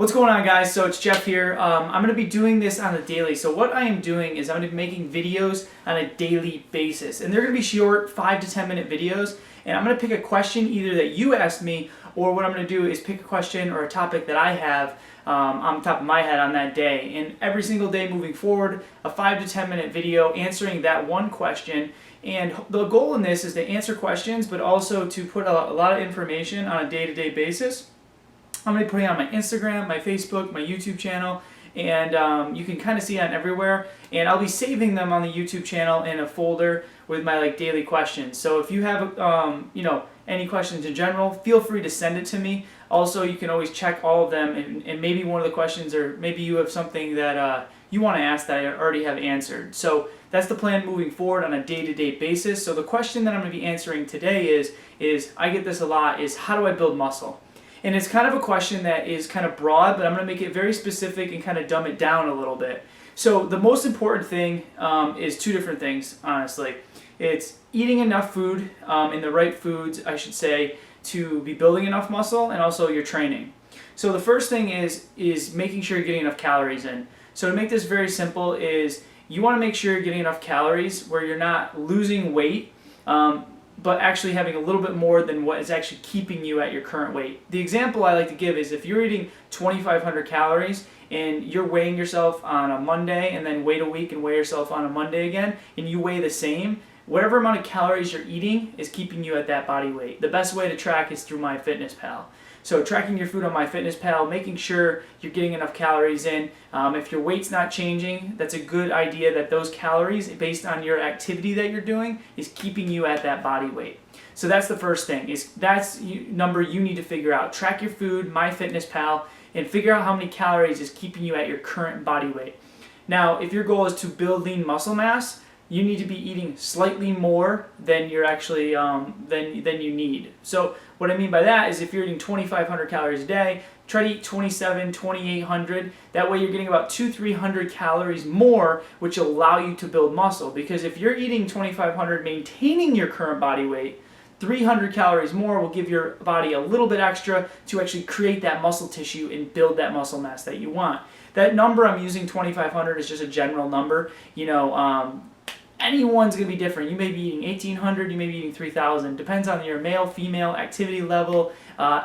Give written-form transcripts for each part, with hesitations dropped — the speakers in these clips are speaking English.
What's going on, guys? So it's Jeff here. I'm going to be doing this on a daily. So what I am doing is I'm going to be making videos on a daily basis. And they're going to be short 5 to 10 minute videos. And I'm going to pick a question either that you asked me, or what I'm going to do is pick a question or a topic that I have on the top of my head on that day. And every single day moving forward, a 5 to 10 minute video answering that one question. And the goal in this is to answer questions, but also to put a lot of information on a day-to-day basis. I'm going to be putting it on my Instagram, my Facebook, my YouTube channel, and you can kind of see it on everywhere. And I'll be saving them on the YouTube channel in a folder with my daily questions. So if you have any questions in general, feel free to send it to me. Also, you can always check all of them, and maybe one of the questions, or maybe you have something that you want to ask that I already have answered. So that's the plan moving forward on a day-to-day basis. So the question that I'm going to be answering today is I get this a lot, is how do I build muscle? And it's kind of a question that is kind of broad, but I'm going to make it very specific and kind of dumb it down a little bit. So the most important thing is two different things, honestly. It's eating enough food, and the right foods, I should say, to be building enough muscle, and also your training. So the first thing is making sure you're getting enough calories in. So to make this very simple is you want to make sure you're getting enough calories where you're not losing weight, but actually having a little bit more than what is actually keeping you at your current weight. The example I like to give is if you're eating 2,500 calories and you're weighing yourself on a Monday and then wait a week and weigh yourself on a Monday again, and you weigh the same, whatever amount of calories you're eating is keeping you at that body weight. The best way to track is through MyFitnessPal. So tracking your food on MyFitnessPal, making sure you're getting enough calories in. If your weight's not changing, that's a good idea that those calories, based on your activity that you're doing, is keeping you at that body weight. So that's the first thing. That's number you need to figure out. Track your food, MyFitnessPal, and figure out how many calories is keeping you at your current body weight. Now, if your goal is to build lean muscle mass, you need to be eating slightly more than you're actually than you need. So what I mean by that is if you're eating 2,500 calories a day, try to eat 2,800. That way you're getting about 200-300 calories more, which will allow you to build muscle. Because if you're eating 2,500, maintaining your current body weight, 300 calories more will give your body a little bit extra to actually create that muscle tissue and build that muscle mass that you want. That number I'm using, 2,500, is just a general number. Anyone's going to be different. You may be eating 1,800, you may be eating 3,000. Depends on your male, female, activity level,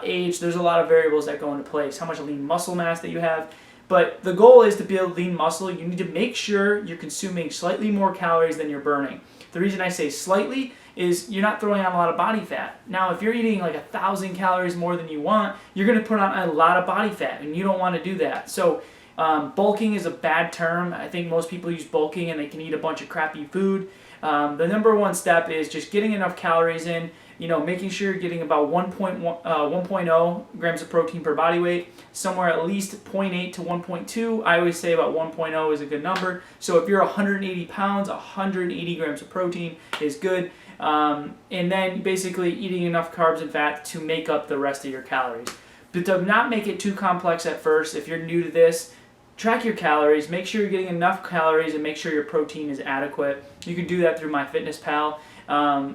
age. There's a lot of variables that go into place. How much lean muscle mass that you have. But the goal is to build lean muscle. You need to make sure you're consuming slightly more calories than you're burning. The reason I say slightly is you're not throwing on a lot of body fat. Now, if you're eating 1,000 calories more than you want, you're going to put on a lot of body fat, and you don't want to do that. So bulking is a bad term. I think most people use bulking and they can eat a bunch of crappy food. The number one step is just getting enough calories in, making sure you're getting about 1.0 grams of protein per body weight, somewhere at least 0.8 to 1.2. I always say about 1.0 is a good number. So if you're 180 pounds, 180 grams of protein is good. And then basically eating enough carbs and fat to make up the rest of your calories. But to not make it too complex at first, if you're new to this, track your calories, make sure you're getting enough calories, and make sure your protein is adequate. You can do that through MyFitnessPal.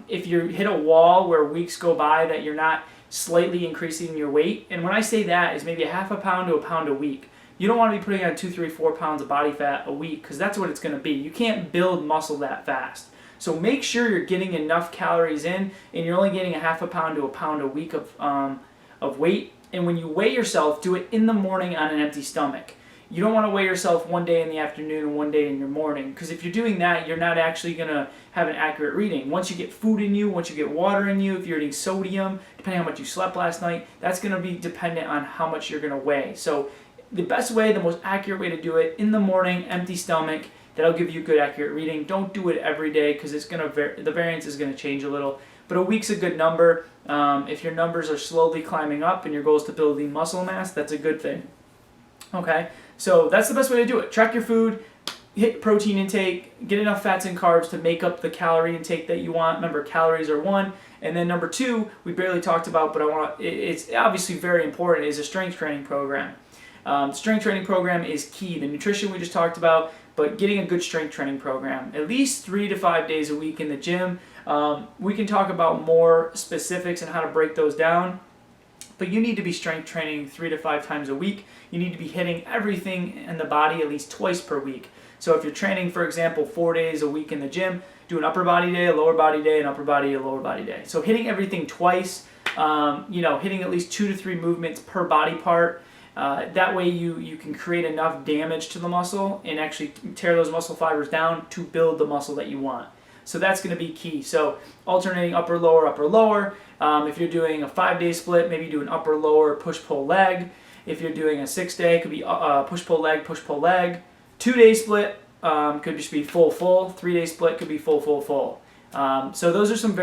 If you hit a wall where weeks go by that you're not slightly increasing your weight, and when I say that is maybe a half a pound to a pound a week. You don't want to be putting on 2, 3, 4 pounds of body fat a week, because that's what it's going to be. You can't build muscle that fast. So make sure you're getting enough calories in, and you're only getting a half a pound to a pound a week of weight. And when you weigh yourself, do it in the morning on an empty stomach. You don't want to weigh yourself one day in the afternoon and one day in your morning, because if you're doing that, you're not actually going to have an accurate reading. Once you get food in you, once you get water in you, if you're eating sodium, depending on how much you slept last night, that's going to be dependent on how much you're going to weigh. So the best way, the most accurate way to do it, in the morning, empty stomach, that'll give you a good accurate reading. Don't do it every day, because the variance is going to change a little. But a week's a good number. If your numbers are slowly climbing up and your goal is to build lean muscle mass, that's a good thing. Okay, so that's the best way to do it. Track your food, hit protein intake, get enough fats and carbs to make up the calorie intake that you want. Remember, calories are 1. And then number 2, we barely talked about, but it's obviously very important, is a strength training program. Strength training program is key. The nutrition we just talked about, but getting a good strength training program, at least 3 to 5 days a week in the gym. We can talk about more specifics and how to break those down. But you need to be strength training 3 to 5 times a week. You need to be hitting everything in the body at least twice per week. So if you're training, for example, 4 days a week in the gym, do an upper body day, a lower body day, an upper body, a lower body day. So hitting everything twice, hitting at least 2 to 3 movements per body part. That way you can create enough damage to the muscle and actually tear those muscle fibers down to build the muscle that you want. So that's going to be key. So alternating upper, lower, upper, lower. If you're doing a 5-day split, maybe do an upper, lower, push, pull, leg. If you're doing a 6-day, it could be push, pull, leg, push, pull, leg. 2-day split could just be full, full. 3-day split could be full, full, full. So those are some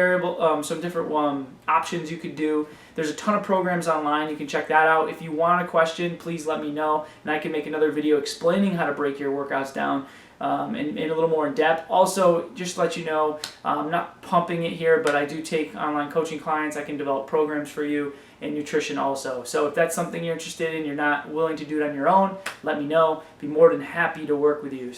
some different options you could do. There's a ton of programs online. You can check that out. If you want a question, please let me know, and I can make another video explaining how to break your workouts down in a little more in depth. Also, just to let you know, I'm not pumping it here, but I do take online coaching clients. I can develop programs for you and nutrition also. So if that's something you're interested in, you're not willing to do it on your own, let me know. Be more than happy to work with you.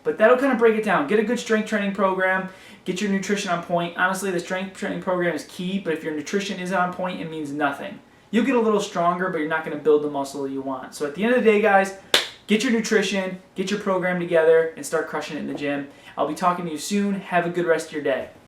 But that'll kind of break it down. Get a good strength training program. Get your nutrition on point. Honestly, the strength training program is key, but if your nutrition isn't on point, it means nothing. You'll get a little stronger, but you're not going to build the muscle you want. So at the end of the day, guys, get your nutrition, get your program together, and start crushing it in the gym. I'll be talking to you soon. Have a good rest of your day.